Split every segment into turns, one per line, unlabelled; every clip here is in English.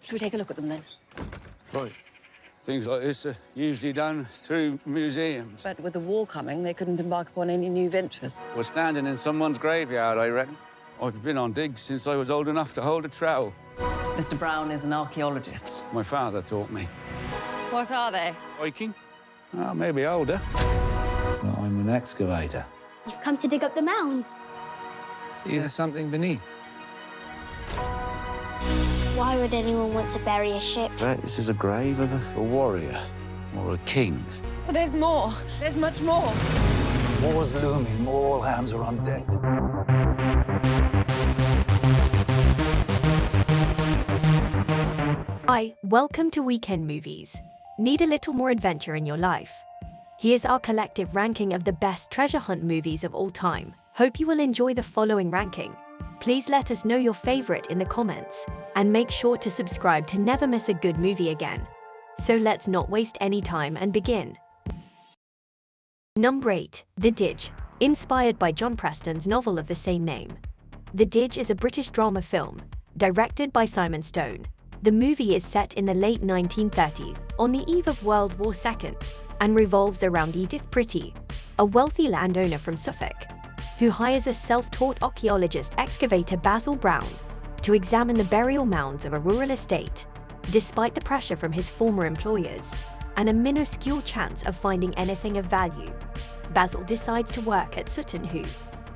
Should we take a look at them then?
Right. Things like this are usually done through museums.
But with the war coming, they couldn't embark upon any new ventures.
We're standing in someone's graveyard, I reckon. I've been on digs since I was old enough to hold a trowel.
Mr. Brown is an archaeologist.
My father taught me.
What are they?
Hiking? Oh, maybe older. Well, I'm an excavator.
You've come to dig up the mounds.
See, there's something beneath.
Why would anyone want to bury a ship?
Right, this is a grave of a warrior or a king.
But there's more. There's much more.
War's looming. All hands are on deck.
Hi, welcome to Weekend Movies. Need a little more adventure in your life? Here's our collective ranking of the best treasure hunt movies of all time. Hope you will enjoy the following ranking. Please let us know your favorite in the comments, and make sure to subscribe to never miss a good movie again. So let's not waste any time and begin. Number 8, The Dig, inspired by John Preston's novel of the same name. The Dig is a British drama film, directed by Simon Stone. The movie is set in the late 1930s, on the eve of World War II, and revolves around Edith Pretty, a wealthy landowner from Suffolk, who hires a self-taught archaeologist excavator Basil Brown to examine the burial mounds of a rural estate, despite the pressure from his former employers and a minuscule chance of finding anything of value. Basil decides to work at Sutton Hoo,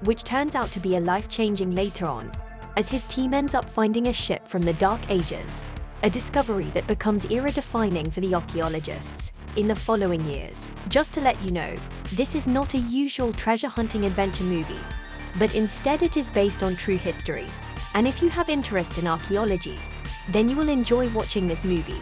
which turns out to be a life-changing later on, as his team ends up finding a ship from the Dark Ages, a discovery that becomes era-defining for the archaeologists in the following years. Just to let you know, this is not a usual treasure hunting adventure movie, but instead it is based on true history. And if you have interest in archaeology, then you will enjoy watching this movie.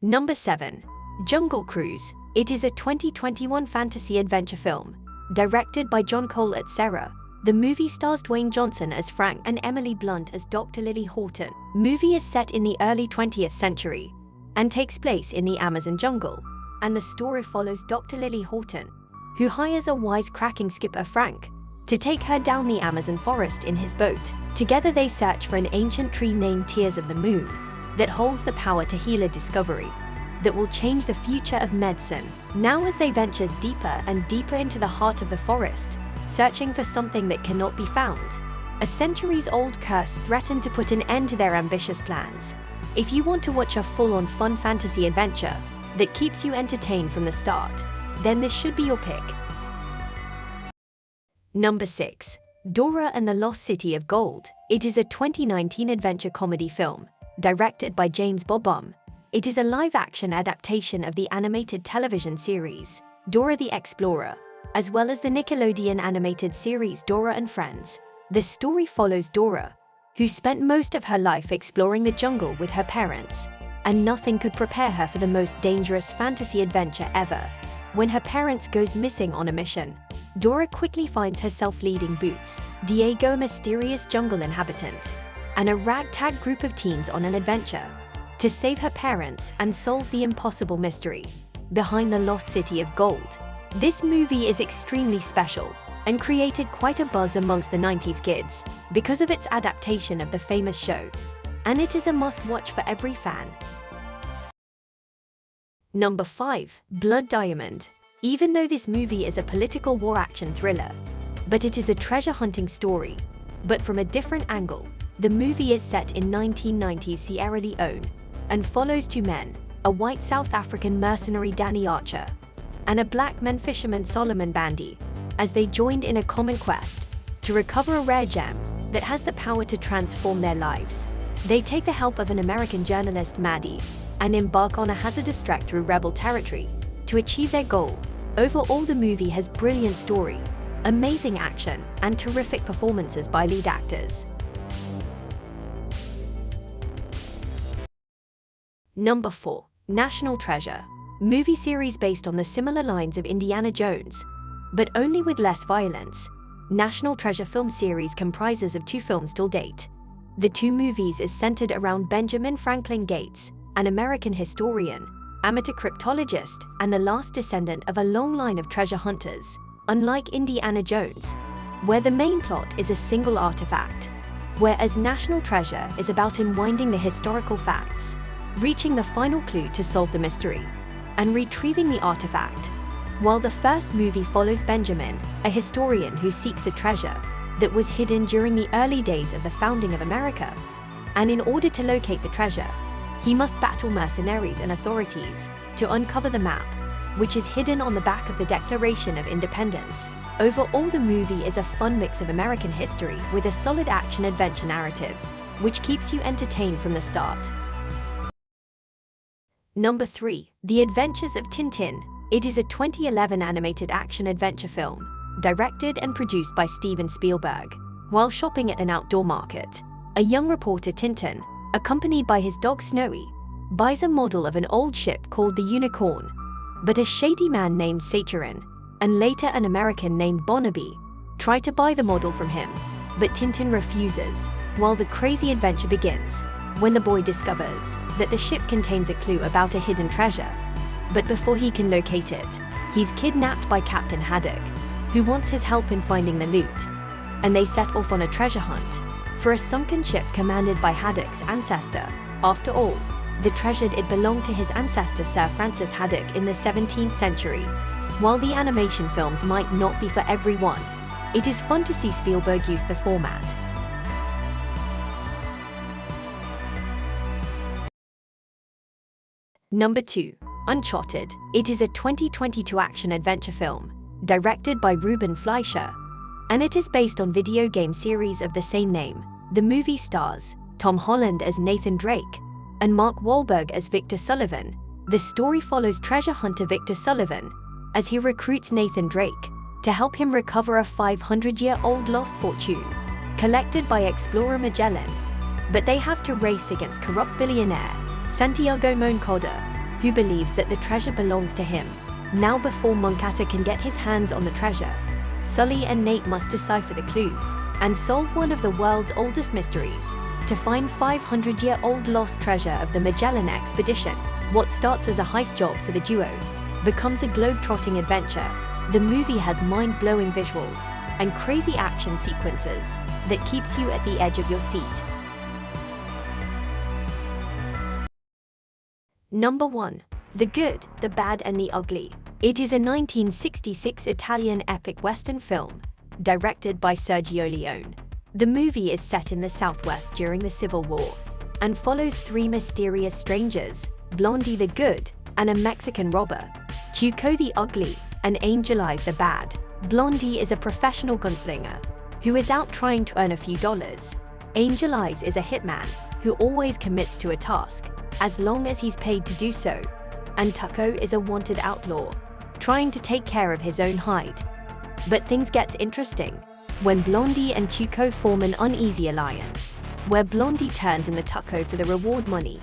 Number 7, Jungle Cruise. It is a 2021 fantasy adventure film, directed by John Cole at Sarah. The movie stars Dwayne Johnson as Frank and Emily Blunt as Dr. Lily Horton. Movie is set in the early 20th century and takes place in the Amazon jungle, and the story follows Dr. Lily Horton, who hires a wisecracking skipper Frank to take her down the Amazon forest in his boat. Together they search for an ancient tree named Tears of the Moon that holds the power to heal a discovery that will change the future of medicine. Now as they venture deeper and deeper into the heart of the forest, searching for something that cannot be found, a centuries-old curse threatened to put an end to their ambitious plans. If you want to watch a full-on fun fantasy adventure that keeps you entertained from the start, then this should be your pick. Number 6, Dora and the Lost City of Gold. It is a 2019 adventure comedy film, directed by James Bobum. It is a live-action adaptation of the animated television series, Dora the Explorer, as well as the Nickelodeon animated series Dora and Friends. The story follows Dora, who spent most of her life exploring the jungle with her parents, and nothing could prepare her for the most dangerous fantasy adventure ever. When her parents goes missing on a mission, Dora quickly finds herself leading Boots, Diego, a mysterious jungle inhabitant, and a ragtag group of teens on an adventure to save her parents and solve the impossible mystery behind the Lost City of Gold. This movie is extremely special and created quite a buzz amongst the 90s kids because of its adaptation of the famous show, and it is a must-watch for every fan. Number 5, Blood Diamond. Even though this movie is a political war action thriller, but it is a treasure hunting story, but from a different angle. The movie is set in 1990s Sierra Leone and follows two men, a white South African mercenary Danny Archer and a black man fisherman Solomon Bandy, as they joined in a common quest to recover a rare gem that has the power to transform their lives. They take the help of an American journalist, Maddie, and embark on a hazardous trek through rebel territory to achieve their goal. Overall, the movie has brilliant story, amazing action, and terrific performances by lead actors. Number 4, National Treasure. Movie series based on the similar lines of Indiana Jones, but only with less violence. National Treasure film series comprises of 2 films till date. The 2 movies is centered around Benjamin Franklin Gates, an American historian, amateur cryptologist, and the last descendant of a long line of treasure hunters. Unlike Indiana Jones, where the main plot is a single artifact, whereas National Treasure is about unwinding the historical facts, reaching the final clue to solve the mystery, and retrieving the artifact. While the first movie follows Benjamin, a historian who seeks a treasure that was hidden during the early days of the founding of America. And in order to locate the treasure, he must battle mercenaries and authorities to uncover the map, which is hidden on the back of the Declaration of Independence. Overall, the movie is a fun mix of American history with a solid action-adventure narrative, which keeps you entertained from the start. Number 3. The Adventures of Tintin. It is a 2011 animated action-adventure film, directed and produced by Steven Spielberg. While shopping at an outdoor market, a young reporter, Tintin, accompanied by his dog Snowy, buys a model of an old ship called the Unicorn. But a shady man named Saturn, and later an American named Barnaby, try to buy the model from him, but Tintin refuses. While the crazy adventure begins, when the boy discovers that the ship contains a clue about a hidden treasure. But before he can locate it, he's kidnapped by Captain Haddock, who wants his help in finding the loot, and they set off on a treasure hunt for a sunken ship commanded by Haddock's ancestor. After all, the treasure it belonged to his ancestor Sir Francis Haddock in the 17th century. While the animation films might not be for everyone, it is fun to see Spielberg use the format. Number 2. Uncharted. It is a 2022 action-adventure film, directed by Ruben Fleischer, and it is based on video game series of the same name. The movie stars Tom Holland as Nathan Drake and Mark Wahlberg as Victor Sullivan. The story follows treasure hunter Victor Sullivan as he recruits Nathan Drake to help him recover a 500-year-old lost fortune collected by explorer Magellan. But they have to race against corrupt billionaire Santiago Moncada, who believes that the treasure belongs to him. Now, before Moncada can get his hands on the treasure, Sully and Nate must decipher the clues and solve one of the world's oldest mysteries to find 500-year-old lost treasure of the Magellan expedition. What starts as a heist job for the duo becomes a globe-trotting adventure. The movie has mind-blowing visuals and crazy action sequences that keeps you at the edge of your seat. Number 1. The Good, the Bad and the Ugly. It is a 1966 Italian epic Western film, directed by Sergio Leone. The movie is set in the Southwest during the Civil War, and follows three mysterious strangers, Blondie the Good, and a Mexican robber, Chico the Ugly, and Angel Eyes the Bad. Blondie is a professional gunslinger, who is out trying to earn a few dollars. Angel Eyes is a hitman, who always commits to a task, as long as he's paid to do so. And Tuco is a wanted outlaw, trying to take care of his own hide. But things get interesting when Blondie and Chico form an uneasy alliance, where Blondie turns in the Tuco for the reward money,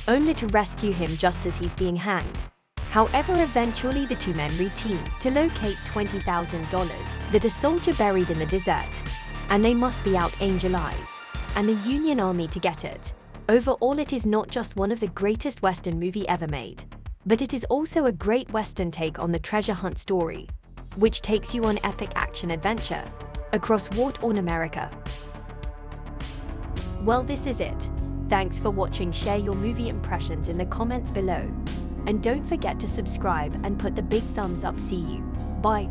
only to rescue him just as he's being hanged. However, eventually the two men re-team to locate $20,000 that a soldier buried in the desert, and they must be out Angel Eyes and the Union Army to get it. Overall, it is not just one of the greatest Western movie ever made, but it is also a great Western take on the treasure hunt story, which takes you on epic action adventure across war-torn America. Well, this is it. Thanks for watching. Share your movie impressions in the comments below. And don't forget to subscribe and put the big thumbs up. See you. Bye.